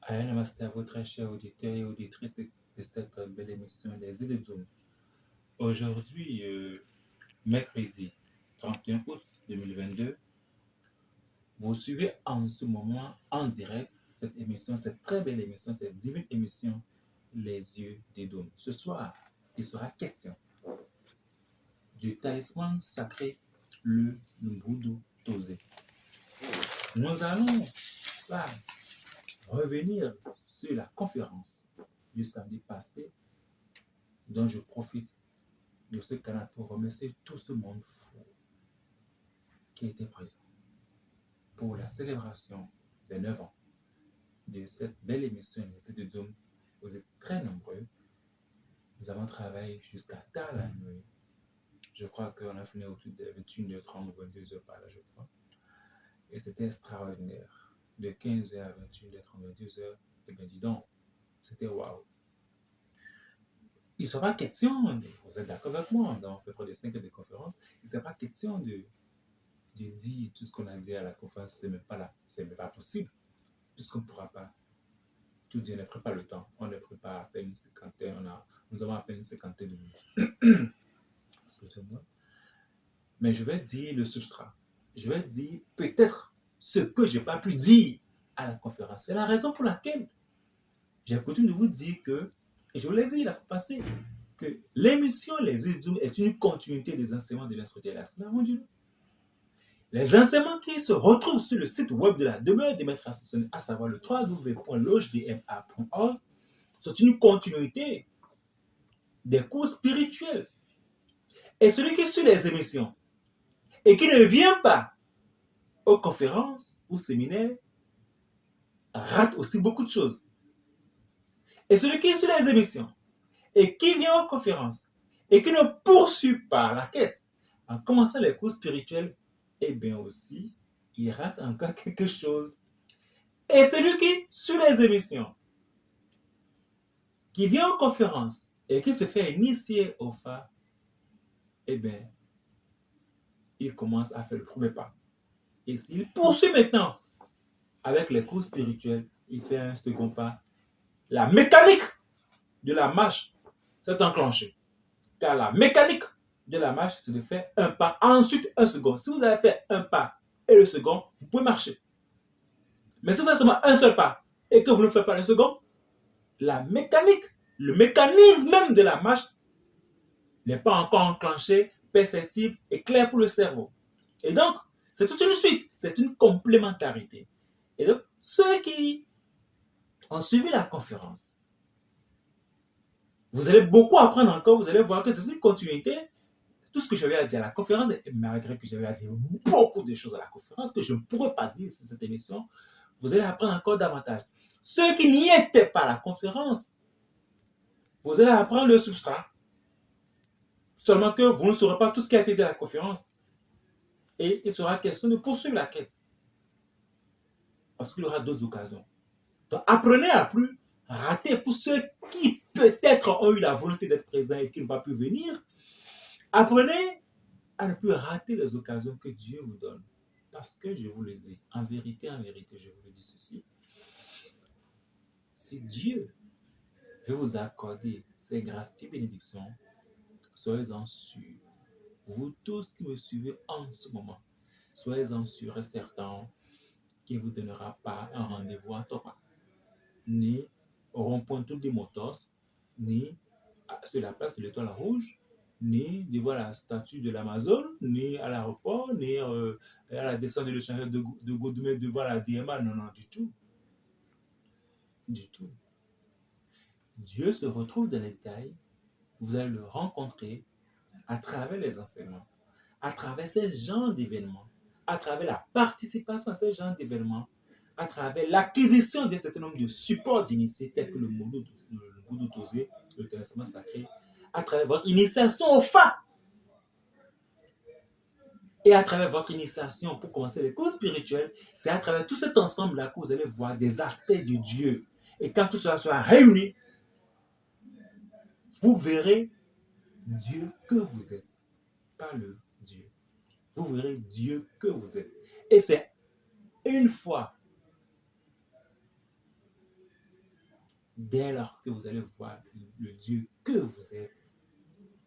Namasté à vous, très chers auditeurs et auditrices de cette belle émission Les Idées de Zoom. Aujourd'hui, mercredi 31 août 2022, vous suivez en ce moment en direct cette émission, cette très belle émission, cette divine émission Les Yeux des Dômes. Ce soir, il sera question du talisman sacré, le Mbudu Tosé. Nous allons là, revenir sur la conférence du samedi passé dont je profite de ce canal pour remercier tout ce monde fou qui était présent pour la célébration des 9 ans de cette belle émission Les Idées de Zoom. Vous êtes très nombreux. Nous avons travaillé jusqu'à tard la nuit. Je crois qu'on a fini autour de 21h30 ou 22h par là, je crois. Et c'était extraordinaire. De 15h à 21h30, 22h, et bien dis donc, c'était waouh. Il ne sera pas question, vous êtes d'accord avec moi, on fait près de 5 heures de conférence, il ne sera pas question de dire tout ce qu'on a dit à la conférence, c'est même pas là, c'est même pas possible, puisqu'on ne pourra pas tout dire, on ne prépare pas le temps, on ne prépare à peine une cinquantaine, nous avons à peine une cinquantaine de minutes. Excusez-moi. Mais je vais dire le substrat, je vais dire peut-être ce que je n'ai pas pu dire à la conférence. C'est la raison pour laquelle j'ai coutume de vous dire que, et je vous l'ai dit la fois passée, que l'émission Les Idées est une continuité des enseignements de l'instructeur Elas. Les enseignements qui se retrouvent sur le site web de la demeure des maîtres ascensionnés, à savoir le www.logedma.org, sont une continuité des cours spirituels. Et celui qui suit les émissions et qui ne vient pas aux conférences ou séminaires rate aussi beaucoup de choses. Et celui qui suit les émissions et qui vient aux conférences et qui ne poursuit pas la quête en commençant les cours spirituels, eh bien aussi, il rate encore quelque chose. Et celui qui suit les émissions, qui vient aux conférences et qui se fait initier au phare, eh bien, il commence à faire le premier pas. Et s'il poursuit maintenant avec les cours spirituels, il fait un second pas. La mécanique de la marche s'est enclenchée. Car la mécanique de la marche, c'est de faire un pas, ensuite un second. Si vous avez fait un pas et le second, vous pouvez marcher. Mais si vous faites seulement un seul pas et que vous ne faites pas le second, la mécanique, le mécanisme même de la marche n'est pas encore enclenché, perceptible et clair pour le cerveau. Et donc, c'est toute une suite, c'est une complémentarité. Et donc, ceux qui ont suivi la conférence, vous allez beaucoup apprendre encore, vous allez voir que c'est une continuité. Tout ce que j'avais à dire à la conférence, et malgré que j'avais à dire beaucoup de choses à la conférence que je ne pourrais pas dire sur cette émission, vous allez apprendre encore davantage. Ceux qui n'y étaient pas à la conférence, vous allez apprendre le substrat. Seulement que vous ne saurez pas tout ce qui a été dit à la conférence. Et il sera question de poursuivre la quête. Parce qu'il y aura d'autres occasions. Donc apprenez à plus rater pour ceux qui peut-être ont eu la volonté d'être présents et qui n'ont pas pu venir. Apprenez à ne plus rater les occasions que Dieu vous donne. Parce que je vous le dis, en vérité, je vous le dis ceci. Si Dieu veut vous accorder ses grâces et bénédictions, soyez-en sûrs. Vous tous qui me suivez en ce moment, soyez-en sûrs et certains qu'il ne vous donnera pas un rendez-vous à Topa, ni au rond-point tout des Motos, ni sur la place de l'Étoile Rouge, ni devant la statue de l'Amazon, ni à l'aéroport, ni à la descente de l'échangeur de Godoumé devant la DMA. Non, non, du tout. Du tout. Dieu se retrouve dans les détails. Vous allez le rencontrer à travers les enseignements, à travers ces genres d'événements, à travers la participation à ces genres d'événements, à travers l'acquisition d'un certain nombre de supports d'initiés tels que le Mbudu Tosé, le talisman sacré, à travers votre initiation au Fa et à travers votre initiation pour commencer les cours spirituels, c'est à travers tout cet ensemble-là que vous allez voir des aspects de Dieu. Et quand tout cela sera réuni, vous verrez Dieu que vous êtes, pas le Dieu. Vous verrez Dieu que vous êtes. Et c'est une fois dès lors que vous allez voir le Dieu que vous êtes,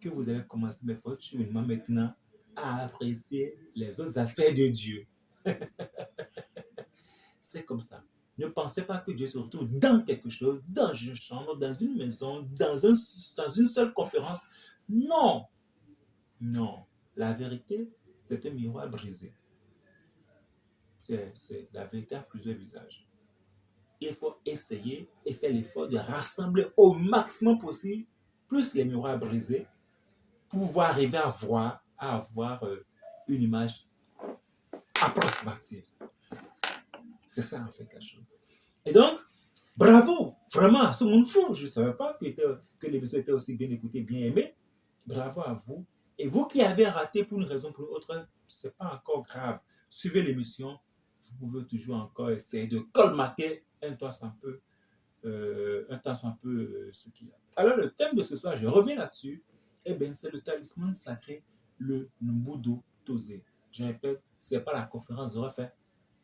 que vous allez commencer votre cheminement maintenant à apprécier les autres aspects de Dieu. C'est comme ça. Ne pensez pas que Dieu se retrouve dans quelque chose, dans une chambre, dans une maison, dans une seule conférence. Non, non. La vérité, c'est un miroir brisé. C'est la vérité à plusieurs visages. Il faut essayer et faire l'effort de rassembler au maximum possible plus les miroirs brisés pour pouvoir arriver à avoir une image approximative. C'est ça en fait la chose. Et donc, bravo, vraiment, ce monde fou. Je ne savais pas que l'émission était aussi bien écoutée, bien aimée. Bravo à vous. Et vous qui avez raté pour une raison ou pour une autre, ce n'est pas encore grave. Suivez l'émission. Vous pouvez toujours encore essayer de colmater un temps un peu, ce qu'il y a. Alors, le thème de ce soir, je reviens là-dessus. Eh bien, c'est le talisman sacré, le Mbudo Tosé. Je répète, ce n'est pas la conférence de refaire.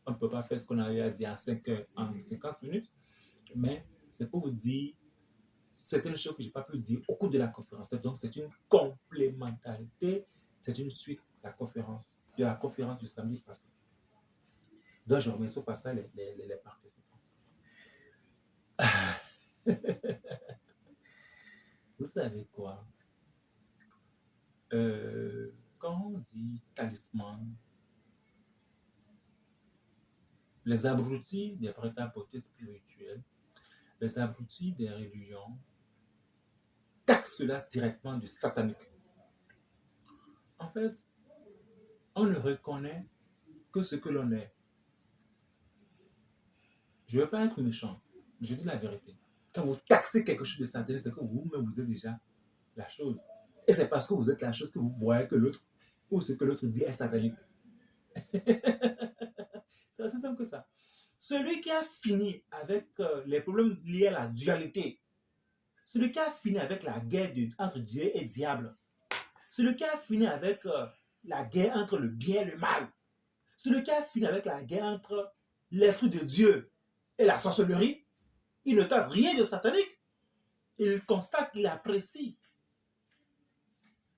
On ne peut pas faire ce qu'on a eu à dire en 50 minutes. Mais c'est pour vous dire certaines choses que je n'ai pas pu dire au cours de la conférence. Donc, c'est une complémentarité, c'est une suite de la conférence du samedi passé. Donc, je remercie au passage les participants. Vous savez quoi? Quand on dit talisman, les abrutis des prêt-à-porter spirituels, les abrutis des religions, taxent cela directement du satanique. En fait, on ne reconnaît que ce que l'on est. Je ne veux pas être méchant, je dis la vérité. Quand vous taxez quelque chose de satanique, c'est que vous-même vous êtes déjà la chose. Et c'est parce que vous êtes la chose que vous voyez que l'autre, ou ce que l'autre dit est satanique. C'est aussi simple que ça. Celui qui a fini avec les problèmes liés à la dualité, celui qui a fini avec la guerre entre Dieu et diable, celui qui a fini avec la guerre entre le bien et le mal, celui qui a fini avec la guerre entre l'esprit de Dieu et la sorcellerie, il ne tasse rien de satanique. Il constate, il apprécie.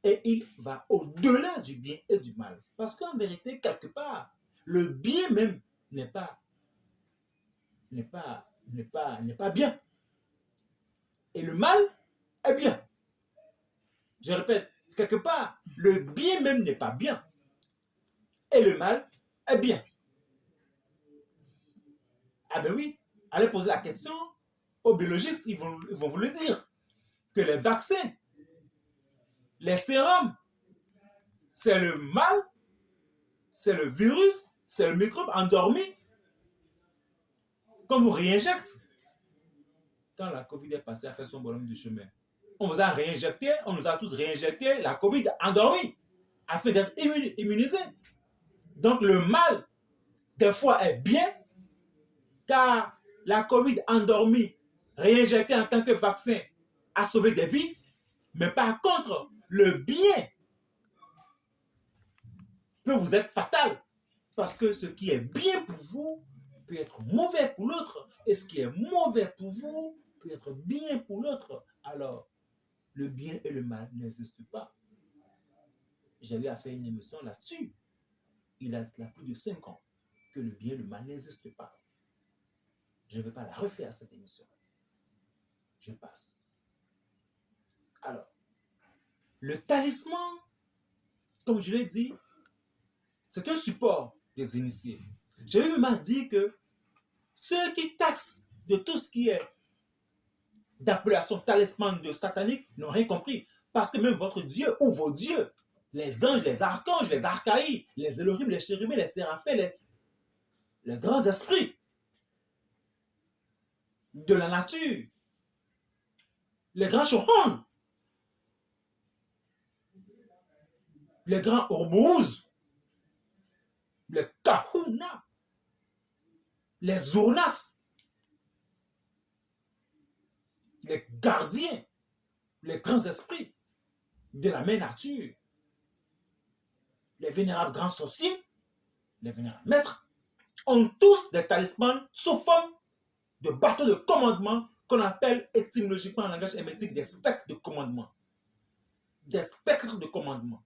Et il va au-delà du bien et du mal. Parce qu'en vérité, quelque part, le bien même n'est pas bien. Et le mal est bien. Je répète, quelque part, le bien même n'est pas bien. Et le mal est bien. Ah ben oui, allez poser la question aux biologistes, ils vont vous le dire, que les vaccins, les sérums, c'est le mal, c'est le virus, c'est le microbe endormi qu'on vous réinjecte. Quand la COVID est passée à faire son bonhomme de chemin, on vous a réinjecté, on nous a tous réinjecté la COVID endormie, afin d'être immunisés. Donc le mal, des fois, est bien, car la COVID endormie, réinjectée en tant que vaccin, a sauvé des vies. Mais par contre, le bien peut vous être fatal. Parce que ce qui est bien pour vous peut être mauvais pour l'autre. Et ce qui est mauvais pour vous peut être bien pour l'autre. Alors, le bien et le mal n'existent pas. J'avais à faire une émission là-dessus. Il a plus de 5 ans que le bien et le mal n'existent pas. Je ne vais pas la refaire cette émission. Je passe. Alors, le talisman, comme je l'ai dit, c'est un support des initiés. Je vais même dire que ceux qui taxent de tout ce qui est d'appellation talisman de satanique n'ont rien compris. Parce que même votre Dieu ou vos dieux, les anges, les archanges, les archaïs, les Elohim, les chérubins, les séraphins, les grands esprits de la nature, les grands chorons, les grands orbouz, les kahuna, les urnas, les gardiens, les grands esprits de la même nature, les vénérables grands sorciers, les vénérables maîtres, ont tous des talismans sous forme de bâtons de commandement qu'on appelle étymologiquement en langage hermétique des spectres de commandement. Des spectres de commandement.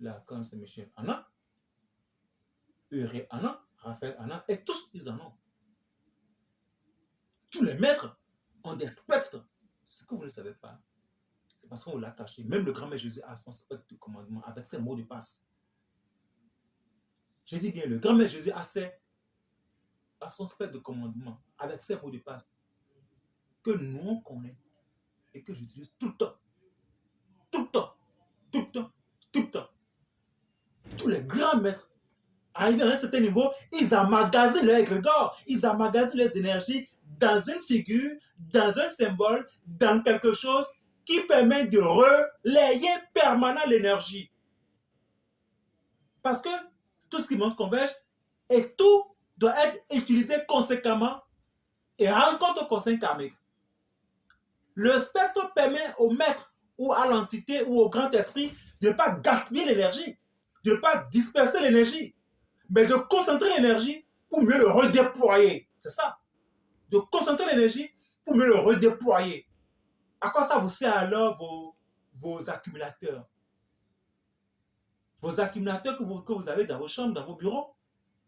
Lacan, c'est Michel Anna, Euré Anna, Raphaël Anna, et tous ils en ont. Tous les maîtres ont des spectres. Ce que vous ne savez pas, c'est parce qu'on l'a caché. Même le grand-mère Jésus a son spectre de commandement avec ses mots de passe. Je dis bien, le grand-mère Jésus a son spectre de commandement avec ses mots de passe que nous on connaît et que j'utilise tout le temps. Tout le temps. Tout le temps. Tout le temps. Tous les grands maîtres, arrivés à un certain niveau, ils emmagasinent leur égrégore, ils emmagasinent leurs énergies dans une figure, dans un symbole, dans quelque chose qui permet de relayer permanent l'énergie. Parce que tout ce qui monte converge et tout doit être utilisé conséquemment et rencontre au conseil karmique. Le spectre permet au maître ou à l'entité ou au grand esprit de ne pas gaspiller l'énergie, de ne pas disperser l'énergie, mais de concentrer l'énergie pour mieux le redéployer. C'est ça. De concentrer l'énergie pour mieux le redéployer. À quoi ça vous sert alors vos accumulateurs? Vos accumulateurs que vous avez dans vos chambres, dans vos bureaux,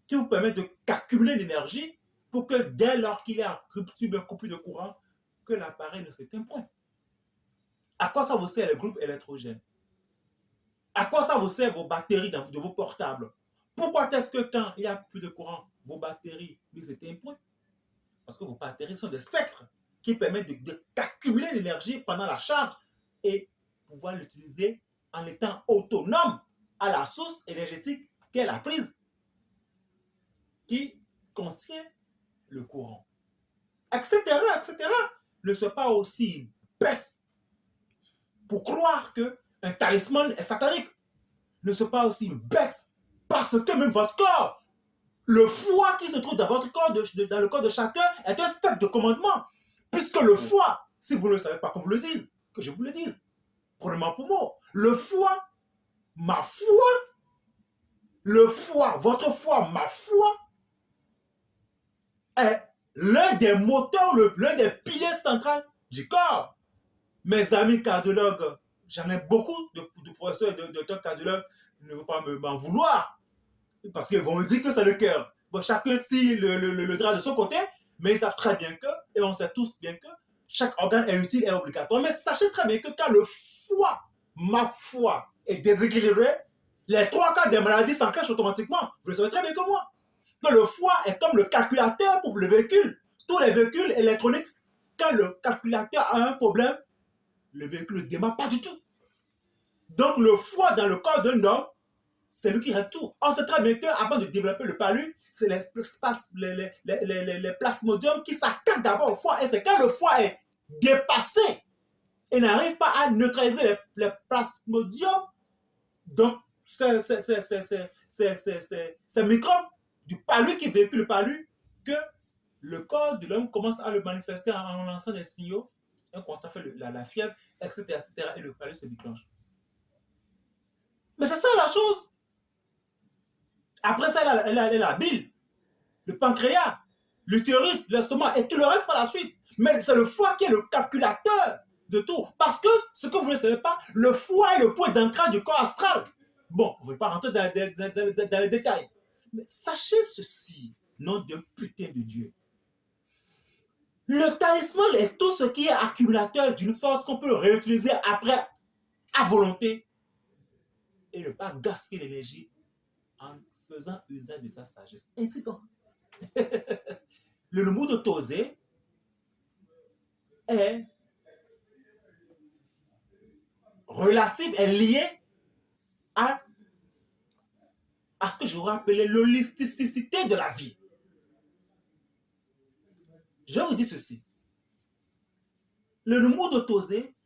qui vous permettent d'accumuler l'énergie pour que dès lors qu'il y a un coupure de courant, que l'appareil ne s'éteint point. À quoi ça vous sert les groupes électrogènes? À quoi ça vous sert vos batteries de vos portables? Pourquoi est-ce que quand il y a coupure de courant, vos batteries ne s'éteignent point? Parce que vos batteries sont des spectres qui permettent d'accumuler l'énergie pendant la charge et pouvoir l'utiliser en étant autonome à la source énergétique qu'est la prise qui contient le courant, etc., etc. Ne sois pas aussi bête pour croire qu'un talisman est satanique. Ne sois pas aussi bête parce que même votre corps, le foie qui se trouve dans votre corps, dans le corps de chacun, est un spectre de commandement. Puisque le foie, si vous ne le savez pas qu'on vous le dise, que je vous le dise, prenez-moi pour mot, le foie, ma foi, le foie, votre foie, ma foi, est l'un des moteurs, l'un des piliers centraux du corps. Mes amis cardiologues, j'en ai beaucoup de professeurs et de docteurs cardiologues, ne vont pas m'en vouloir, parce qu'ils vont me dire que c'est le cœur. Bon, chacun tire le drap de son côté, mais ils savent très bien que, et on sait tous bien que, chaque organe est utile et obligatoire. Mais sachez très bien que quand le foie, ma foi, est déséquilibré, les 3 quarts des maladies s'enclenchent automatiquement. Vous le savez très bien que moi. Que le foie est comme le calculateur pour le véhicule. Tous les véhicules électroniques, quand le calculateur a un problème, le véhicule ne démarre pas du tout. Donc le foie dans le corps d'un homme, c'est lui qui règle tout. On sait très bien qu'avant de développer le palu, c'est les plasmodiums qui s'attaquent d'abord au foie. Et c'est quand le foie est dépassé et n'arrive pas à neutraliser les plasmodiums, donc ces microbes du palu qui véhicule le palu, que le corps de l'homme commence à le manifester en lançant des signaux. Et on commence à faire la fièvre, etc., etc. Et le palu se déclenche. Mais c'est ça la chose. Après ça, elle a la bile, le pancréas, l'utérus, l'estomac et tout le reste par la suite. Mais c'est le foie qui est le calculateur de tout. Parce que, ce que vous ne savez pas, le foie est le point d'ancrage du corps astral. Bon, on ne veut pas rentrer dans les détails. Mais sachez ceci, nom d'un putain de Dieu. Le talisman est tout ce qui est accumulateur d'une force qu'on peut réutiliser après à volonté et ne pas gaspiller l'énergie en faisant usage de sa sagesse. Ainsi donc, le nombre de Tosé est relatif, est lié à ce que j'aurais appelé l'holisticité de la vie. Je vous dis ceci. Le nombre de Tosé,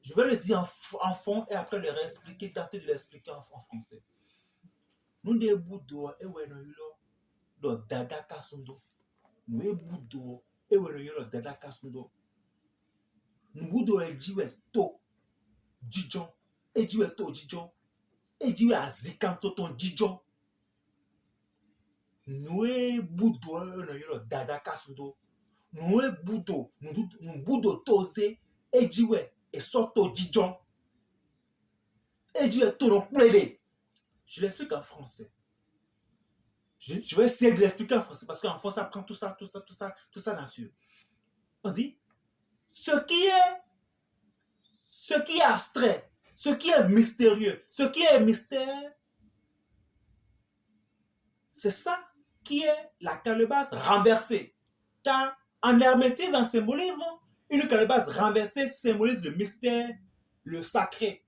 je vais le dire en fond et après le réexpliquer, tenter de l'expliquer en français. Nous des bouddhas et ouais non lo dada kasundo. Nous des bouddhas et ouais non lo dada kasundo. Nous bouddhas et jiwe to jijon et jiwe to jijon et jiwe azikanto ton jijon. Nous des bouddhas et non lo dada kasundo. nous boudo, nous boudo tosé, et diwe, et soto dijon, et diwe tonon plélé. Je l'explique en français. Je vais essayer de l'expliquer en français parce qu'en français, ça prend tout ça nature. On dit, ce qui est abstrait, ce qui est mystérieux, ce qui est mystère, c'est ça qui est la calebasse renversée. Car en hermétisme, en symbolisme, une calebasse renversée symbolise le mystère, le sacré.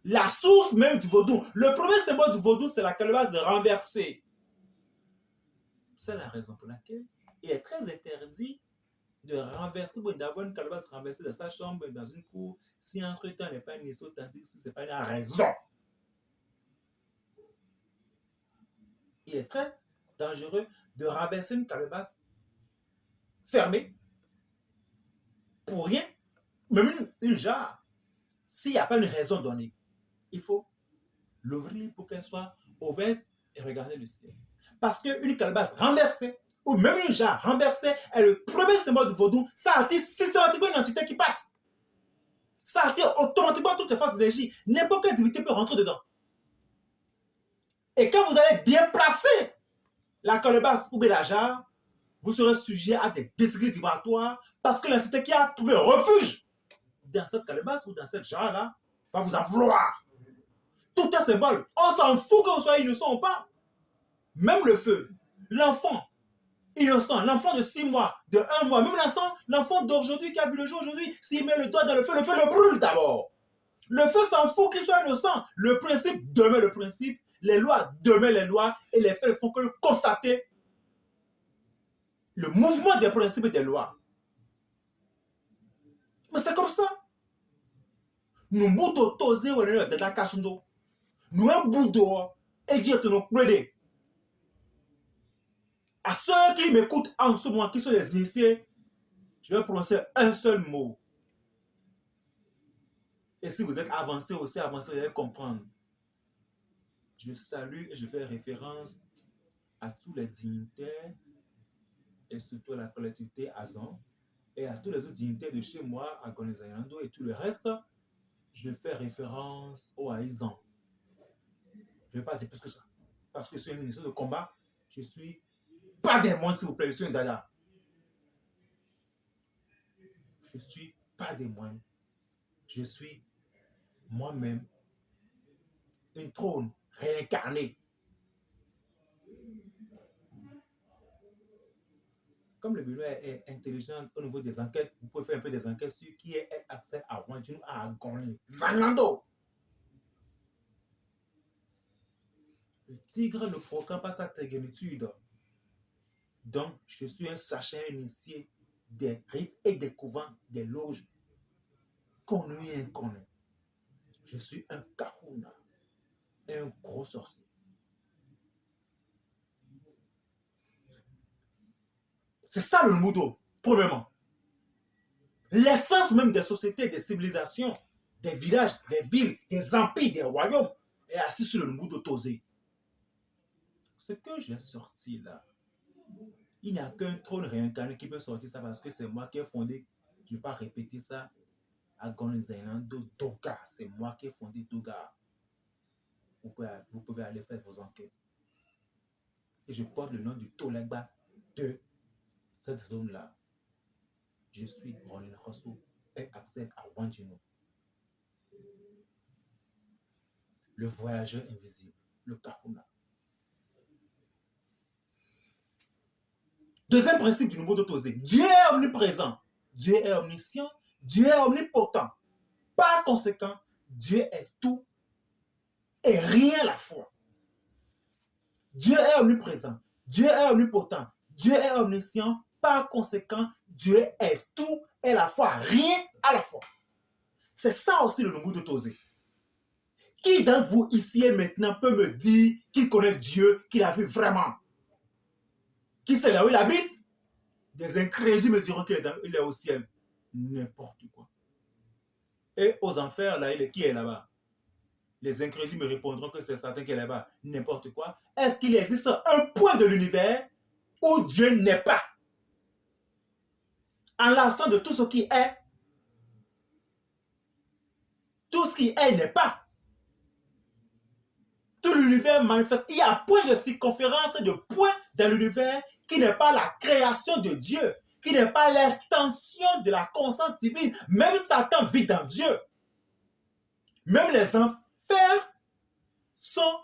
La source même du vaudou. Le premier symbole du vaudou, c'est la calebasse renversée. C'est la raison pour laquelle il est très interdit de renverser, d'avoir une calebasse renversée dans sa chambre, dans une cour, si entre-temps n'est pas une issue authentique, si ce n'est pas une raison. Il est très dangereux de renverser une calebasse fermée pour rien, même une jarre. S'il n'y a pas une raison donnée, il faut l'ouvrir pour qu'elle soit ouverte et regarder le ciel. Parce qu'une calebasse renversée, ou même une jarre renversée, est le premier symbole du vaudou. Ça attire systématiquement une entité qui passe. Ça attire automatiquement toutes les forces d'énergie. N'importe quelle divinité peut rentrer dedans. Et quand vous allez bien placer la calebasse ou bien la jarre, vous serez sujet à des déséquilibres vibratoires parce que l'entité qui a trouvé refuge dans cette calebasse ou dans cette jarre-là va vous en vouloir. Tout est symbole. On s'en fout que vous soyez innocent ou pas. Même le feu, l'enfant innocent, l'enfant de 6 mois, de 1 mois, même l'enfant d'aujourd'hui qui a vu le jour aujourd'hui, s'il met le doigt dans le feu le brûle d'abord. Le feu s'en fout qu'il soit innocent. Le principe demeure le principe, les lois demeurent les lois et les faits ne font que constater le mouvement des principes et des lois. Mais c'est comme ça. Nous boudons toser ou de la kasundo. Nous boudons et dire que nous plaidons. À ceux qui m'écoutent en ce moment, qui sont les initiés, je vais prononcer un seul mot. Et si vous êtes avancé aussi, avancé, vous allez comprendre. Je salue et je fais référence à tous les dignitaires et surtout à la collectivité Azan et à tous les autres dignitaires de chez moi, à Gonzayando et tout le reste. Je fais référence aux Haïzans. Je ne vais pas dire plus que ça. Parce que c'est une émission de combat. Je suis pas des moines, s'il vous plaît. Je suis un dada. Je ne suis pas des moines. Je suis moi-même une trône réincarnée. Comme le bureau est intelligent au niveau des enquêtes, vous pouvez faire un peu des enquêtes sur qui a accès à Wanjinu, à Agonin, Zanando. Le tigre ne proclame pas sa téguénitude. Donc, je suis un sachet initié des rites et des couvents, des loges, connus et inconnus. Je suis un kahuna, un gros sorcier. C'est ça le Mudo, premièrement. L'essence même des sociétés, des civilisations, des villages, des villes, des empires, des royaumes est assis sur le Mudo Tosé. Ce que j'ai sorti là, il n'y a qu'un trône réincarné qui peut sortir ça parce que c'est moi qui ai fondé, je ne vais pas répéter ça, à Gonzayando Doga. C'est moi qui ai fondé Doga. Vous pouvez aller faire vos enquêtes. Et je porte le nom du Tolegba de cette zone-là. Je suis Ronin Rosso et accès à Wanjinu. Le voyageur invisible, le Kahuna. Deuxième principe du nouveau Dotosé. Dieu est omniprésent. Dieu est omniscient. Dieu est omnipotent. Par conséquent, Dieu est tout et rien à la fois. Dieu est omniprésent. Dieu est omnipotent. Dieu est omniscient. Par conséquent, Dieu est tout et à la fois, rien à la fois. C'est ça aussi le nouveau Dotosé. Qui d'entre vous ici et maintenant peut me dire qu'il connaît Dieu, qu'il a vu vraiment? Qui sait là où il habite? Des incrédules me diront qu'il est au ciel. N'importe quoi. Et aux enfers, là, qui est là-bas? Les incrédules me répondront que c'est certain qu'il est là-bas. N'importe quoi. Est-ce qu'il existe un point de l'univers où Dieu n'est pas? En l'absence de tout ce qui est, tout ce qui est n'est pas. Tout l'univers manifeste. Il y a point de circonférence, de point dans l'univers qui n'est pas la création de Dieu, qui n'est pas l'extension de la conscience divine. Même Satan vit dans Dieu. Même les enfers sont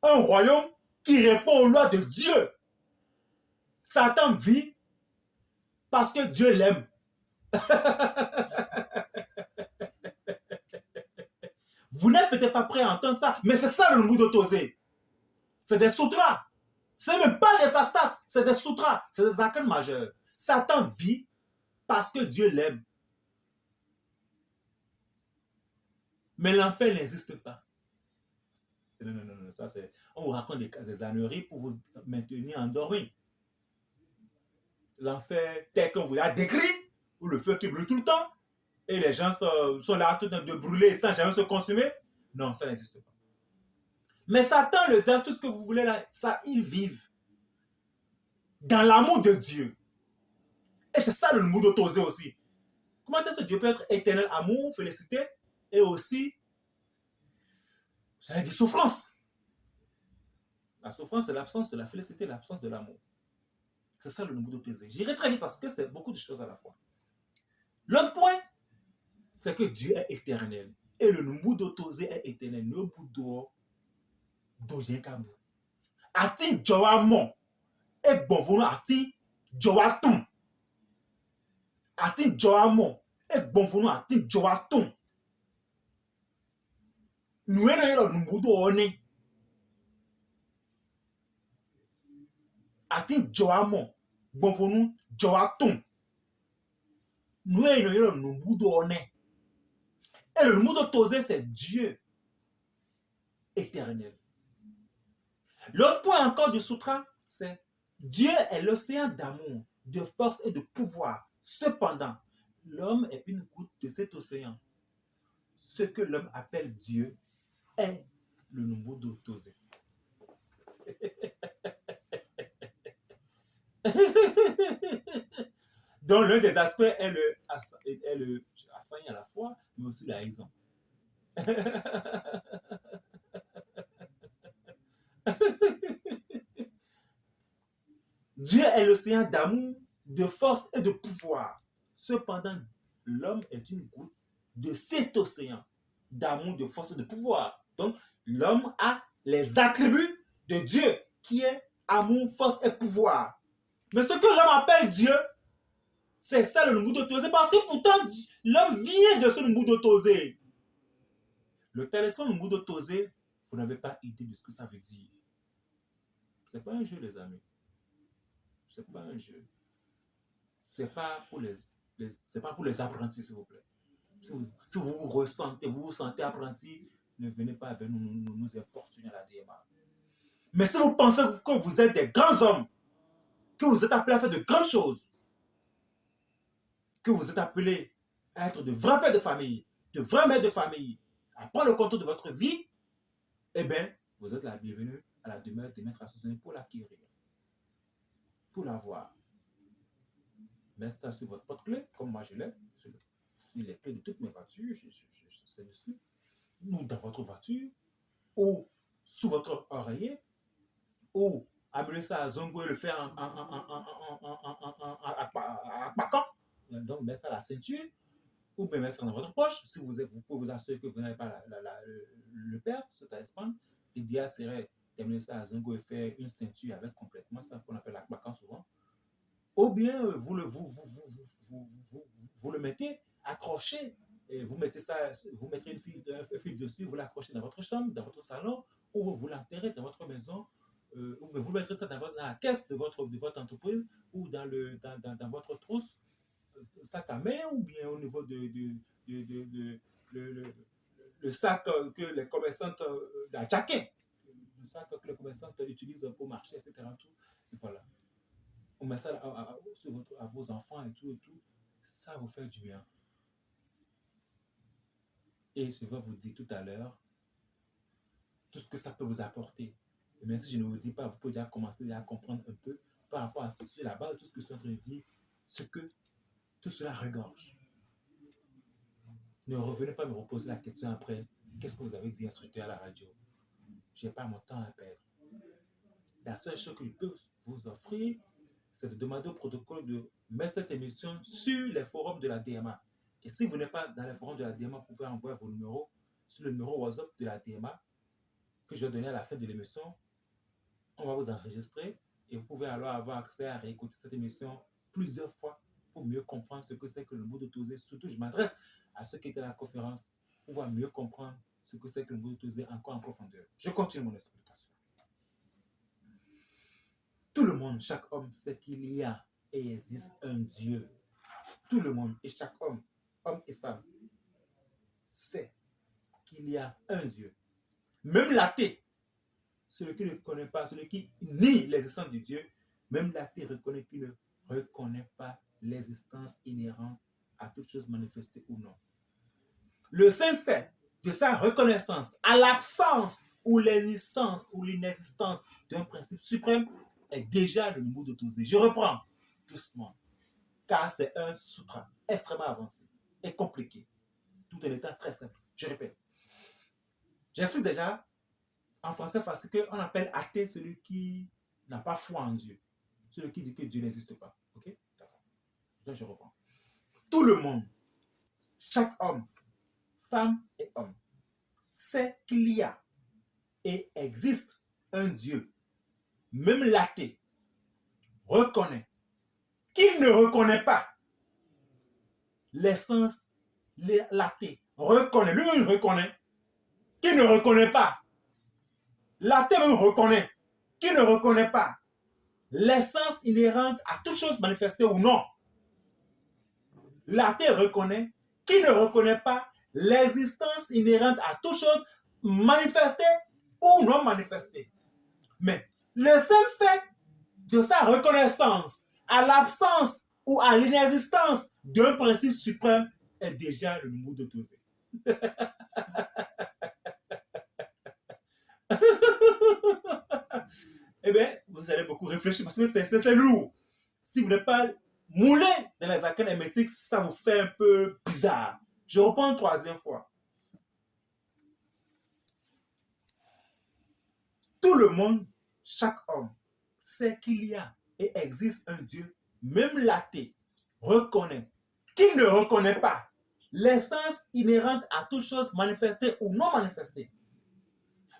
un royaume qui répond aux lois de Dieu. Satan vit parce que Dieu l'aime. Vous n'êtes peut-être pas prêt à entendre ça, mais c'est ça le Mbudo Tosé. C'est des sutras. Ce n'est même pas des astas, c'est des sutras, c'est des arcanes majeurs. Satan vit parce que Dieu l'aime. Mais l'enfer n'existe pas. Non, non, non, ça c'est. On vous raconte des âneries pour vous maintenir endormi. L'enfer tel qu'on vous l'a décrit, où le feu qui brûle tout le temps, et les gens sont là de brûler sans jamais se consumer. Non, ça n'existe pas. Mais Satan, le diable, tout ce que vous voulez là, ça, ils vivent dans l'amour de Dieu. Et c'est ça le Mbudo Tosé aussi. Comment est-ce que Dieu peut être éternel amour, félicité, et aussi, j'allais dire souffrance. La souffrance, c'est l'absence de la félicité, l'absence de l'amour. C'est ça le Mbudo Tosé. J'irai très vite parce que c'est beaucoup de choses à la fois. L'autre point, c'est que Dieu est éternel. Et le Mbudo Tosé est éternel. Le Mbudo Dojenkabu. Ati Joamon. Et Bonvono Ati Joatum. Ati Joamon. Et Bonvono Ati Joatum. Nous sommes le Mbudo One. Ati Joamon. Bonvono Joatum. Nous sommes le Mbudo One. Et le Mbudo Tosé, c'est Dieu éternel. L'autre point encore du sutra, c'est Dieu est l'océan d'amour, de force et de pouvoir. Cependant, l'homme est une goutte de cet océan. Ce que l'homme appelle Dieu est le Mbudo Tosé. Donc l'un des aspects est le assaillant à la fois, mais aussi la raison. Dieu est l'océan d'amour, de force et de pouvoir. Cependant, l'homme est une goutte de cet océan d'amour, de force et de pouvoir. Donc, l'homme a les attributs de Dieu, qui est amour, force et pouvoir. Mais ce que l'homme appelle Dieu, c'est ça le Mbudo Tosé, parce que pourtant, l'homme vient de ce Mbudo Tosé. Le talisman Mbudo Tosé, vous n'avez pas idée de ce que ça veut dire. Ce n'est pas un jeu, les amis. C'est pas un jeu. C'est pas pour c'est pas pour les apprentis, s'il vous plaît. Si vous vous sentez apprenti, ne venez pas avec nous importuner à la DMA. Mais si vous pensez que vous êtes des grands hommes, que vous êtes appelés à faire de grandes choses, que vous êtes appelés à être de vrais pères de famille, de vrais mères de famille, à prendre le contrôle de votre vie, eh bien, vous êtes la bienvenue à la demeure de Maître Assomptionné pour l'acquérir, pour l'avoir. Mettre ça sur votre porte-clés, comme moi je l'ai, sur les clés de toutes mes voitures, c'est dessus, ou dans votre voiture, ou sous votre oreiller, ou amener ça à Zongo et le faire à Pacan, donc mettre ça à la ceinture, ou bien mettre ça dans votre poche, si vous pouvez vous assurer que vous n'avez pas le perdre, ce talisman. L'idéal serait d'amener ça à Zongo et faire une ceinture avec complètement ça qu'on appelle la Pacan souvent. Ou bien vous le mettez accroché, et vous mettez ça, vous mettez un fil dessus, vous l'accrochez dans votre chambre, dans votre salon, ou vous l'enterrez dans votre maison, ou vous mettrez ça dans la caisse de votre entreprise, ou dans votre trousse, sac à main, ou bien au niveau le sac que les commerçantes, la jaquette, le sac que les commerçantes utilisent pour marcher, etc. Tout, et voilà. On met ça à vos enfants et tout, ça vous fait du bien. Et je vais vous dire tout à l'heure tout ce que ça peut vous apporter. Et même si je ne vous dis pas, vous pouvez déjà commencer à comprendre un peu par rapport à tout, sur la base de tout ce que je suis en train de dire, ce que Tout cela regorge. Ne revenez pas me reposer la question après. Qu'est-ce que vous avez dit, instructeur, à la radio? Je n'ai pas mon temps à perdre. La seule chose que je peux vous offrir, c'est de demander au protocole de mettre cette émission sur les forums de la DMA. Et si vous n'êtes pas dans les forums de la DMA, vous pouvez envoyer vos numéros sur le numéro WhatsApp de la DMA que je vais donner à la fin de l'émission. On va vous enregistrer et vous pouvez alors avoir accès à réécouter cette émission plusieurs fois pour mieux comprendre ce que c'est que le Moudou-Tozé. Surtout, je m'adresse à ceux qui étaient à la conférence pour pouvoir mieux comprendre ce que c'est que le Moudou-Tozé encore en profondeur. Je continue mon explication. Tout le monde, chaque homme, sait qu'il y a et existe un Dieu. Tout le monde et chaque homme et femme, sait qu'il y a un Dieu. Même l'athée, celui qui ne connaît pas, celui qui nie l'existence du Dieu, même l'athée reconnaît qu'il ne reconnaît pas l'existence inhérente à toute chose manifestée ou non. Le simple fait de sa reconnaissance à l'absence ou l'existence ou l'inexistence d'un principe suprême est déjà le Moudou-Tozé. Je reprends doucement, car c'est un sutra extrêmement avancé et compliqué, tout en étant très simple. Je répète. J'explique déjà en français facile qu'on appelle athée celui qui n'a pas foi en Dieu, celui qui dit que Dieu n'existe pas. Ok? D'accord. Donc je reprends. Tout le monde, chaque homme, femme et homme, sait qu'il y a et existe un Dieu. Même l'athée reconnaît qu'il ne reconnaît pas l'essence. L'athée reconnaît, lui-même reconnaît qu'il ne reconnaît pas. L'athée même reconnaît qu'il ne reconnaît pas l'essence inhérente à toute chose manifestée ou non. L'athée reconnaît qu'il ne reconnaît pas l'existence inhérente à toute chose manifestée ou non manifestée. Mais le seul fait de sa reconnaissance à l'absence ou à l'inexistence d'un principe suprême est déjà le Moudou-Tozé. Eh bien, vous allez beaucoup réfléchir parce que c'est lourd. Si vous n'êtes pas moulé dans les arcanes hermétiques, ça vous fait un peu bizarre. Je reprends une troisième fois. Tout le monde, chaque homme, sait qu'il y a et existe un Dieu. Même l'athée reconnaît qu'il ne reconnaît pas l'essence inhérente à toute chose manifestée ou non manifestée.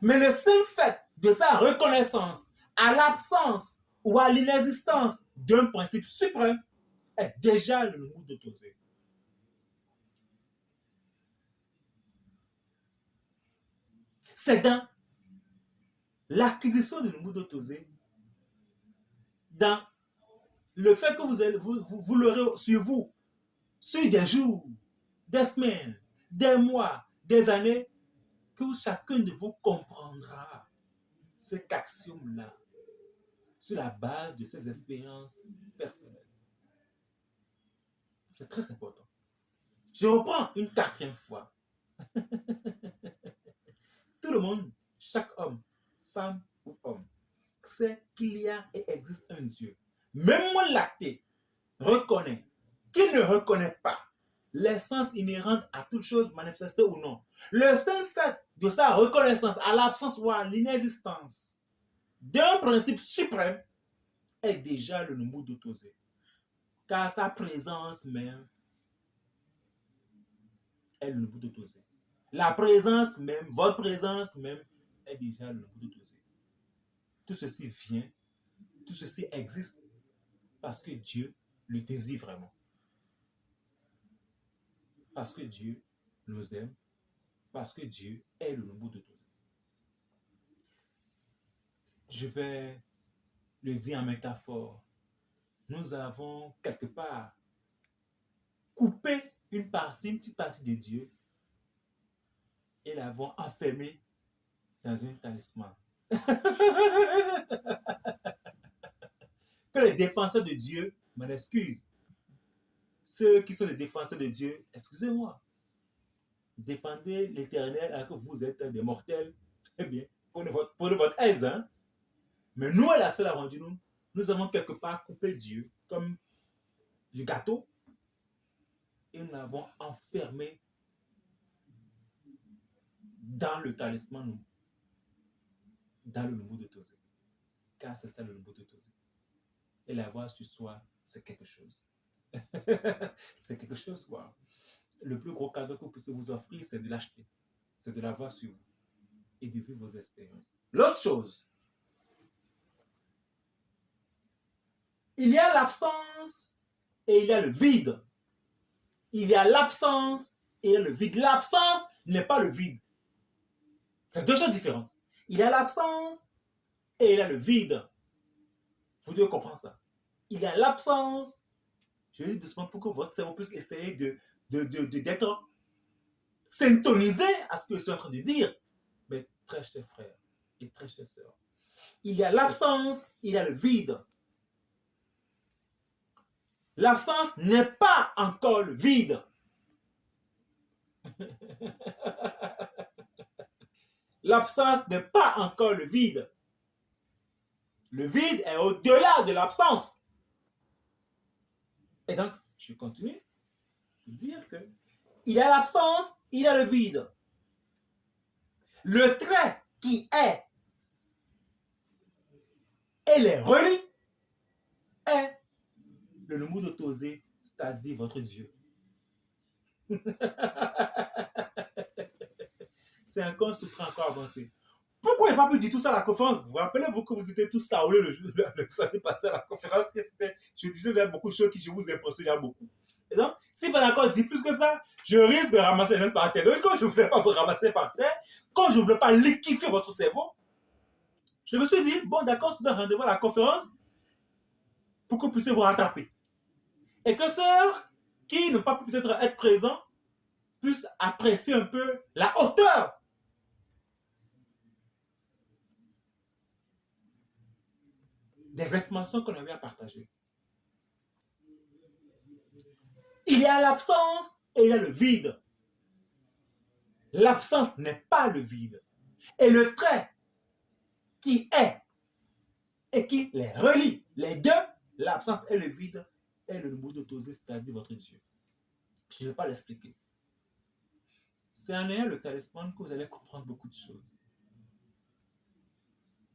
Mais le seul fait de sa reconnaissance à l'absence ou à l'inexistence d'un principe suprême est déjà le Moudou-Tozé. C'est dans l'acquisition du Moudou-Tozé, dans le fait que vous l'aurez sur vous, sur des jours, des semaines, des mois, des années, que chacun de vous comprendra cet axiome-là sur la base de ses expériences personnelles. C'est très important. Je reprends une quatrième fois. Tout le monde, chaque homme, femme ou homme, sait qu'il y a et existe un Dieu. Même moi, l'athée, reconnaît qu'il ne reconnaît pas l'essence inhérente à toute chose manifestée ou non. Le seul fait de sa reconnaissance à l'absence ou à l'inexistence d'un principe suprême est déjà le Moudou-Tozé. Car sa présence même est le Moudou-Tozé. La présence même, votre présence même est déjà le Moudou-Tozé. Tout ceci vient, tout ceci existe parce que Dieu le désire vraiment. Parce que Dieu nous aime, parce que Dieu est le Moudou-Tozé. Je vais le dire en métaphore. Nous avons quelque part coupé une petite partie de Dieu et l'avons enfermé dans un talisman. Que les défenseurs de Dieu m'en excusent. Ceux qui sont les défenseurs de Dieu, excusez-moi. Défendez l'Éternel alors que vous êtes des mortels. Eh bien, prenez votre aise. Hein? Mais nous, à l'Accès-la-Rendu, nous avons quelque part coupé Dieu comme du gâteau et nous l'avons enfermé dans le talisman, dans le Lumbudu Toze. Car c'est ça le Lumbudu Toze. Et l'avoir sur soi, c'est quelque chose. C'est quelque chose, quoi. Le plus gros cadeau que vous puissiez vous offrir, c'est de l'acheter. C'est de l'avoir sur vous. Et de vivre vos expériences. L'autre chose, il y a l'absence et il y a le vide. Il y a l'absence et il y a le vide. L'absence n'est pas le vide. C'est deux choses différentes. Il y a l'absence et il y a le vide. Vous devez comprendre ça. Il y a l'absence. Je dis doucement pour que votre cerveau puisse essayer d'être syntonisé à ce que je suis en train de dire. Mais très chers frères et très chères sœurs, il y a l'absence, il y a le vide. L'absence n'est pas encore le vide. L'absence n'est pas encore le vide. Le vide est au-delà de l'absence. Et donc, je continue de dire que il y a l'absence, il y a le vide. Le trait qui est et les relie est le Lumbudu Toze, c'est-à-dire votre Dieu. C'est encore un secret encore avancé. Pourquoi il n'a pas pu dire tout ça à la conférence? Vous rappelez-vous que vous étiez tous saoulés le samedi passé à la conférence, que je disais qu'il y a beaucoup de choses qui je vous impressionnent beaucoup. Et donc, s'il fallait encore dire plus que ça, je risque de ramasser les par terre. Donc, quand je ne voulais pas vous ramasser par terre, quand je ne voulais pas liquéfier votre cerveau, je me suis dit, bon, d'accord, je dois rendez-vous à la conférence pour que vous puissiez vous rattraper. Et que ceux qui n'ont pas pu peut-être être présents puissent apprécier un peu la hauteur des informations qu'on avait à partager. Il y a l'absence et il y a le vide. L'absence n'est pas le vide. Et le trait qui est et qui les relie, les deux, l'absence et le vide, est le Lumbudu Toze, c'est-à-dire votre Dieu. Je ne vais pas l'expliquer. C'est en ayant le talisman que vous allez comprendre beaucoup de choses.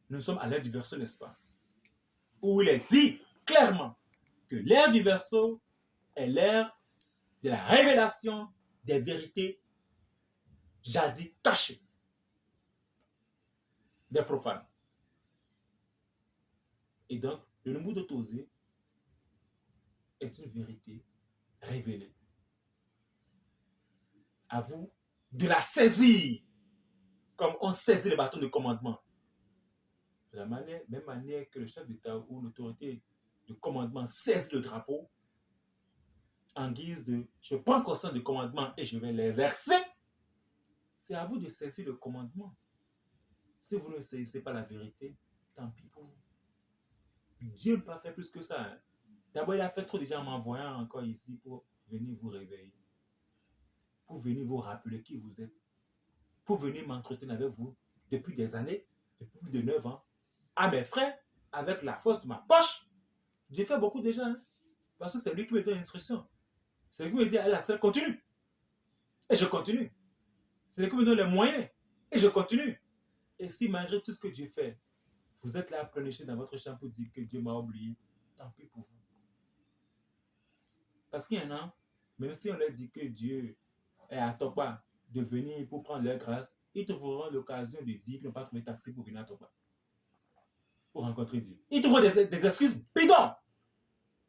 Nous sommes à l'ère du verseau, n'est-ce pas? Où il est dit clairement que l'ère du verseau est l'ère de la révélation des vérités jadis cachées des profanes. Et donc, le Lumbudu Toze est une vérité révélée. À vous de la saisir comme on saisit le bâton de commandement. De la même manière que le chef d'État ou l'autorité de commandement saisit le drapeau en guise de « je prends conscience du commandement et je vais l'exercer », c'est à vous de saisir le commandement. Si vous ne saisissez pas la vérité, tant pis pour vous. Dieu ne peut pas faire plus que ça. Hein. D'abord, il a fait trop déjà en m'envoyant encore ici pour venir vous réveiller, pour venir vous rappeler qui vous êtes, pour venir m'entretenir avec vous depuis des années, depuis plus de 9 ans, à mes frères, avec la force de ma poche. J'ai fait beaucoup déjà, hein, parce que c'est lui qui me donne l'instruction. C'est lui qui me dit, allez, Axel, continue. Et je continue. C'est lui qui me donne les moyens. Et je continue. Et si malgré tout ce que Dieu fait, vous êtes là à pleurnicher dans votre champ pour dire que Dieu m'a oublié, tant pis pour vous. Parce qu'il y en a, même si on leur dit que Dieu est à Topa de venir pour prendre leur grâce, ils trouveront l'occasion de dire qu'ils n'ont pas trouvé taxi pour venir à Topa. Pour rencontrer Dieu. Ils trouveront des excuses bidons.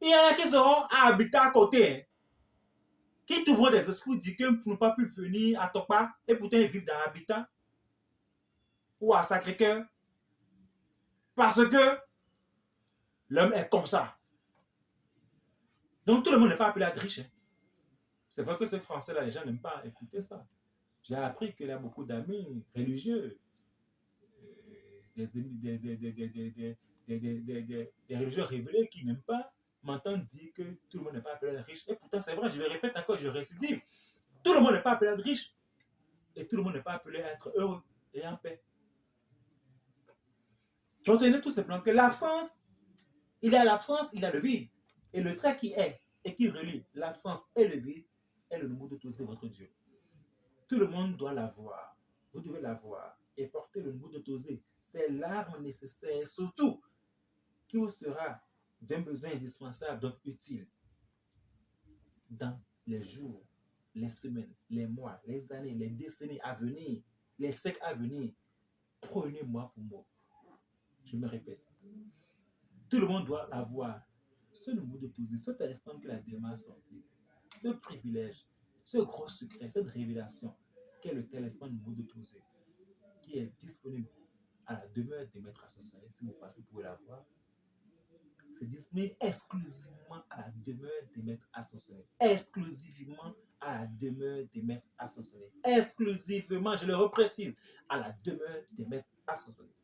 Il y en a qui seront à habiter à côté. Hein, qui trouveront des excuses dire qu'ils n'ont pas pu venir à Topa et pourtant ils vivent dans l'habitat ou à Sacré-Cœur. Parce que l'homme est comme ça. Donc tout le monde n'est pas appelé à être riche. Hein. C'est vrai que ces Français-là, les gens n'aiment pas écouter ça. J'ai appris qu'il y a beaucoup d'amis religieux, des religieux révélés qui n'aiment pas m'entendre dire que tout le monde n'est pas appelé à être riche. Et pourtant, c'est vrai, je le répète encore, je le récidive. Tout le monde n'est pas appelé à être riche. Et tout le monde n'est pas appelé à être heureux et en paix. Retenez tout simplement que l'absence, il y a l'absence, il y a le vide. Et le trait qui est et qui relie l'absence et le vide est le Numbudo Tosé, votre Dieu. Tout le monde doit l'avoir. Vous devez l'avoir. Et porter le Numbudo Tosé, c'est l'arme nécessaire, surtout, qui vous sera d'un besoin indispensable, donc utile, dans les jours, les semaines, les mois, les années, les décennies à venir, les siècles à venir. Prenez moi pour moi. Je me répète. Tout le monde doit avoir ce Numbudo Tosé, ce talisman que la démarche a sorti, ce privilège, ce gros secret, cette révélation qu'est le talisman Numbudo Tosé, qui est disponible à la demeure des maîtres ascensionnés. Si vous passez, vous pouvez l'avoir. C'est disponible exclusivement à la demeure des maîtres ascensionnés. Exclusivement à la demeure des maîtres ascensionnés. Exclusivement, je le reprécise, à la demeure des maîtres ascensionnés.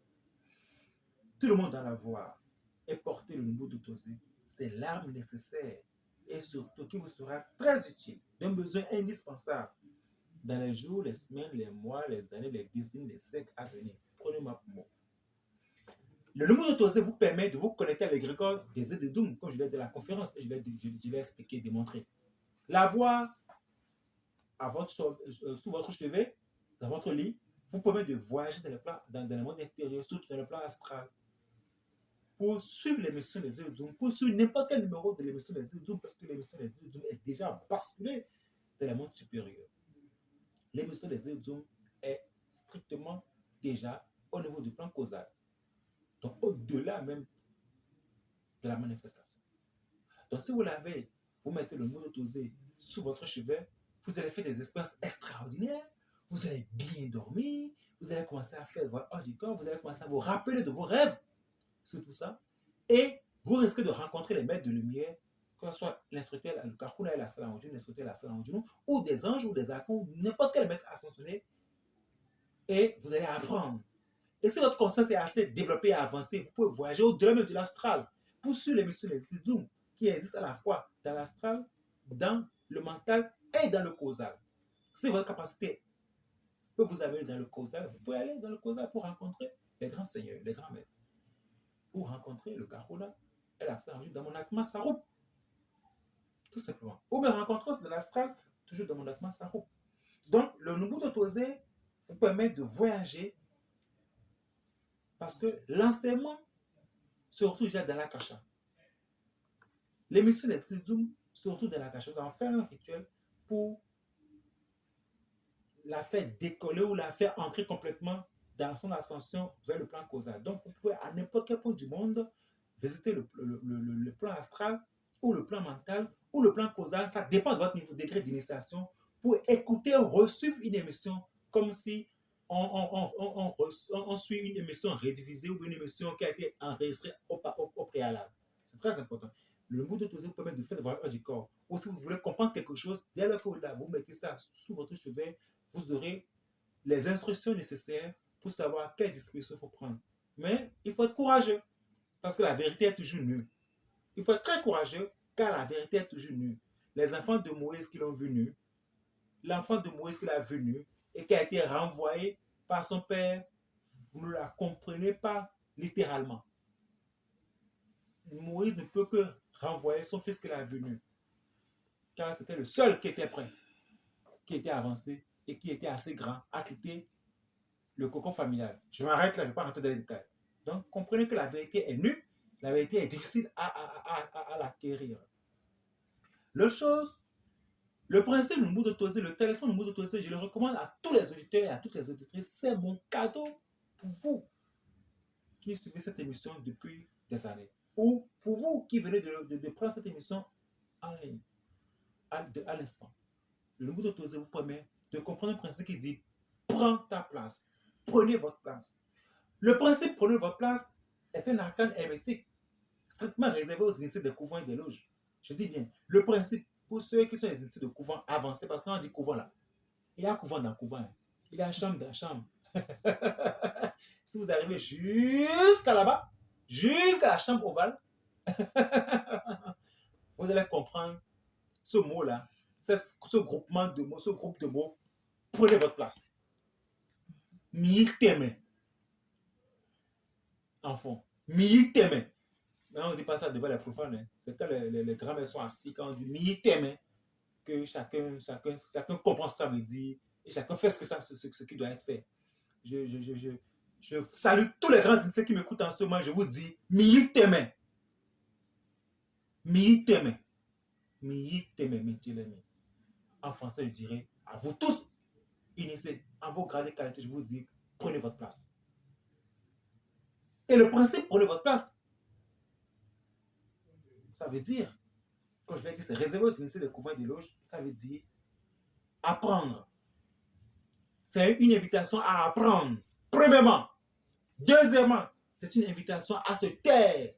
Tout le monde doit l'avoir et porter le Numbudo Tosé. C'est l'arme nécessaire et surtout qui vous sera très utile, d'un besoin indispensable dans les jours, les semaines, les mois, les années, les décennies, les siècles à venir. Prenez-moi pour moi. Le Numbudo Tosé vous permet de vous connecter à l'égrégore des aides de Doom, comme je l'ai dit à la conférence, et je l'ai expliqué, démontré. L'avoir sous votre chevet, dans votre lit, vous permet de voyager dans le monde intérieur, surtout dans le plan astral, pour suivre l'émission des aides de Doom, pour suivre n'importe quel numéro de l'émission des aides de Doom, parce que l'émission des aides de Doom est déjà basculée dans le monde supérieur. L'émission des aides de Doom est strictement déjà au niveau du plan causal. Donc, au-delà même de la manifestation. Donc, si vous l'avez, vous mettez le Numbudo Tosé sous votre chevet, vous allez faire des expériences extraordinaires, vous allez bien dormir, vous allez commencer à faire votre hors du corps, vous allez commencer à vous rappeler de vos rêves, sur tout ça, et vous risquez de rencontrer les maîtres de lumière, que ce soit l'instructeur, le Kahuna et la salle en l'instructeur et la salle en ou des anges ou des archons, n'importe quel maître ascensionné, et vous allez apprendre. Et si votre conscience est assez développée et avancée, vous pouvez voyager au-delà même de l'astral pour suivre les missions des Zoom qui existent à la fois dans l'astral, dans le mental et dans le causal. Si votre capacité peut vous amener dans le causal, vous pouvez aller dans le causal pour rencontrer les grands seigneurs, les grands maîtres. Pour rencontrer le Kahuna et la Saranju dans mon Atma Sarup. Tout simplement. Ou me rencontrer dans l'astral, toujours dans mon Atma Sarup. Donc, le Numbudo Tosé vous permet de voyager parce que l'enseignement se retrouve déjà dans la Kasha. L'émission des Zoom se retrouve dans la Kasha. Vous allez faire un rituel pour la faire décoller ou la faire ancrer complètement dans son ascension vers le plan causal. Donc, vous pouvez à n'importe quel point du monde visiter le plan astral ou le plan mental ou le plan causal. Ça dépend de votre niveau, degré d'initiation pour écouter ou reçuivre une émission comme si on suit une émission rediffusée ou une émission qui a été enregistrée au préalable. C'est très important. Le Numbudo Tosé vous permet de faire votre hors du corps. Ou si vous voulez comprendre quelque chose, dès lors que vous mettez ça sous votre chevet, vous aurez les instructions nécessaires pour savoir quelle disposition il faut prendre. Mais il faut être courageux, parce que la vérité est toujours nue. Il faut être très courageux, car la vérité est toujours nue. Les enfants de Moïse qui l'ont vu nu, l'enfant de Moïse qui l'a vu nu, et qui a été renvoyé par son père, vous ne la comprenez pas littéralement. Moïse ne peut que renvoyer son fils qu'il a vu nu, car c'était le seul qui était prêt, qui était avancé et qui était assez grand à quitter le cocon familial. Je m'arrête là, je ne vais pas rentrer dans les détails. Donc, comprenez que la vérité est nue, la vérité est difficile à l'acquérir. L'autre chose, le principe Numbudo Tosé, le téléphone Numbudo Tosé, je le recommande à tous les auditeurs et à toutes les auditrices. C'est mon cadeau pour vous qui suivez cette émission depuis des années. Ou pour vous qui venez de prendre cette émission en ligne, à l'instant. Le Numbudo Tosé vous permet de comprendre un principe qui dit prends ta place, prenez votre place. Le principe prenez votre place est un arcane hermétique strictement réservé aux initiés des couvents et des loges. Je dis bien, le principe pour ceux qui sont les initiés de couvents avancés, parce que quand on dit couvent là, il y a un couvent dans le couvent, hein. Il y a une chambre dans la chambre. Si vous arrivez jusqu'à là-bas, jusqu'à la chambre ovale, vous allez comprendre ce mot-là, ce groupement de mots, ce groupe de mots. Prenez votre place. Militeme. Enfant. Militeme. Mais on ne dit pas ça devant les profanes. Hein. C'est quand les grands-mères sont assis, quand on dit militeme. que chacun comprend ce que ça veut dire et chacun fait ce qui doit être fait. Je salue tous les grands initiés qui m'écoutent en ce moment. Je vous dis, Miyi Teme. Miyi Teme. Miyi Teme, Mitilemi. En français, je dirais, à vous tous, initiés, en vos grades et qualités, je vous dis, prenez votre place. Et le principe, prenez votre place, ça veut dire, quand je l'ai dit, c'est réservé aux initiés des couvents et des loges, ça veut dire apprendre. C'est une invitation à apprendre. Premièrement. Deuxièmement, c'est une invitation à se taire.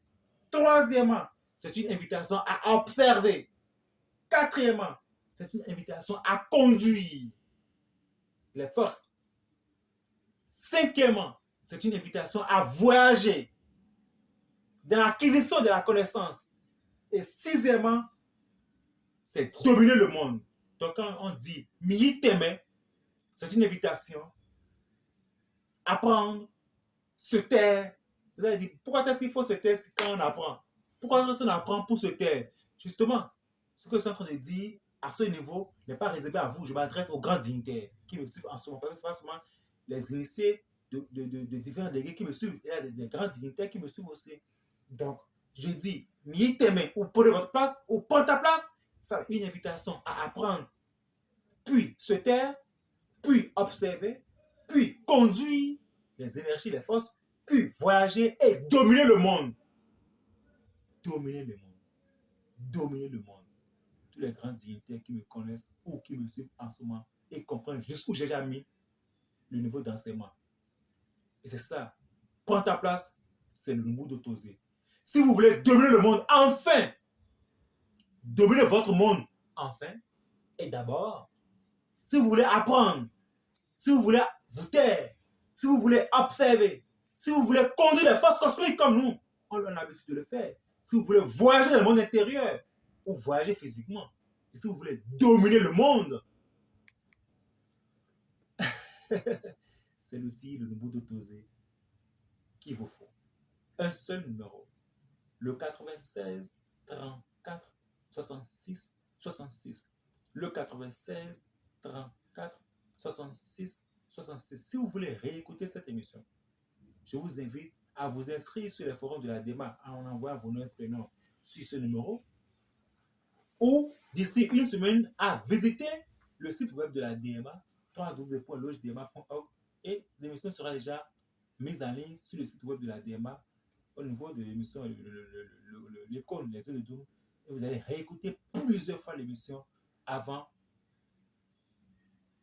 Troisièmement, c'est une invitation à observer. Quatrièmement, c'est une invitation à conduire les forces. Cinquièmement, c'est une invitation à voyager dans l'acquisition de la connaissance. Et sixièmement, c'est dominer le monde. Donc quand on dit Miyi Teme, c'est une invitation à apprendre, se taire. Vous allez dire, pourquoi est-ce qu'il faut se taire quand on apprend? Pourquoi on apprend pour se taire? Justement, ce que je suis en train de dire à ce niveau n'est pas réservé à vous. Je m'adresse aux grands dignitaires qui me suivent en ce moment. Parce que ce n'est pas seulement les initiés de différents délégués qui me suivent. Il y a des grands dignitaires qui me suivent aussi. Donc, je dis, Miyi Teme, ou prenez votre place, ou prends ta place. C'est une invitation à apprendre, puis se taire, puis observer, puis conduire les énergies, les forces, puis voyager et dominer le monde. Dominer le monde. Dominer le monde. Tous les grands dignitaires qui me connaissent ou qui me suivent en ce moment et comprennent jusqu'où j'ai déjà mis le niveau d'enseignement. Et c'est ça. Prends ta place, c'est le Numbudo Tozé. Si vous voulez dominer le monde, enfin, dominer votre monde, enfin, et d'abord, si vous voulez apprendre, si vous voulez vous taire, si vous voulez observer, si vous voulez conduire les forces cosmiques comme nous, on a l'habitude de le faire. Si vous voulez voyager dans le monde intérieur, ou voyager physiquement, et si vous voulez dominer le monde, c'est l'outil, le Numbudo Tozé, qu'il vous faut. Un seul numéro, le 96 34 66 66. Le 96 34 66 66. Si vous voulez réécouter cette émission, je vous invite à vous inscrire sur les forums de la DEMA en envoyant vos noms et prénoms sur ce numéro, ou d'ici une semaine à visiter le site web de la DEMA, www.logedema.org, et l'émission sera déjà mise en ligne sur le site web de la DEMA au niveau de l'émission, l'icône, les yeux de Doom, et vous allez réécouter plusieurs fois l'émission avant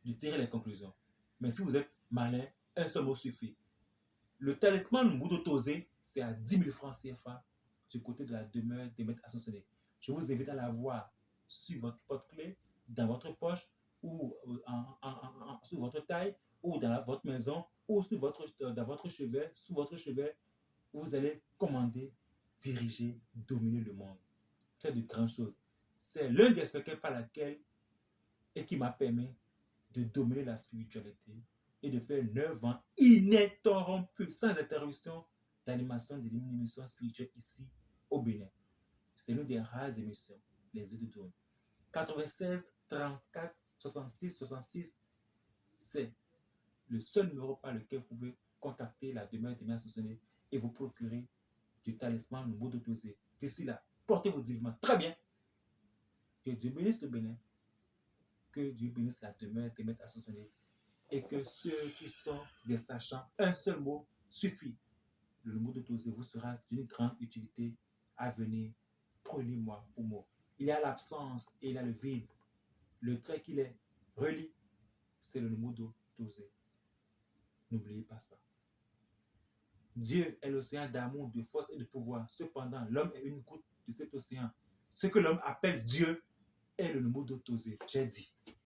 de tirer les conclusions. Mais si vous êtes malin, un seul mot suffit. Le talisman Numbudo Tozé, c'est à 10 000 francs CFA du côté de la demeure des maîtres ascensionnés. Je vous invite à la voir sur votre porte-clés, dans votre poche, ou sur votre taille, ou dans votre maison, ou dans votre chevet, sous votre chevet. Vous allez commander, diriger, dominer le monde. Faire de grandes choses. C'est l'un des secrets par lesquels et qui m'a permis de dominer la spiritualité et de faire 9 ans ininterrompus, sans interruption, d'animation de l'émission spirituelle ici au Bénin. C'est l'une des rares émissions, les yeux de Doum. 96 34 66 66, c'est le seul numéro par lequel vous pouvez contacter la demeure des maîtres ascensionnés et vous procurer du talisman Numbudo Tozé. D'ici là, portez-vous divinement très bien. Que Dieu bénisse le Bénin. Que Dieu bénisse la demeure des maîtres ascensionnés. Et que ceux qui sont des sachants, un seul mot suffit. Le Numbudo Tozé vous sera d'une grande utilité à venir. Prenez-moi pour mot. Il y a l'absence et il y a le vide. Le trait qui les relie, c'est le Numbudo Tozé. N'oubliez pas ça. Dieu est l'océan d'amour, de force et de pouvoir. Cependant, l'homme est une goutte de cet océan. Ce que l'homme appelle Dieu est le Numbudo Tozé. J'ai dit.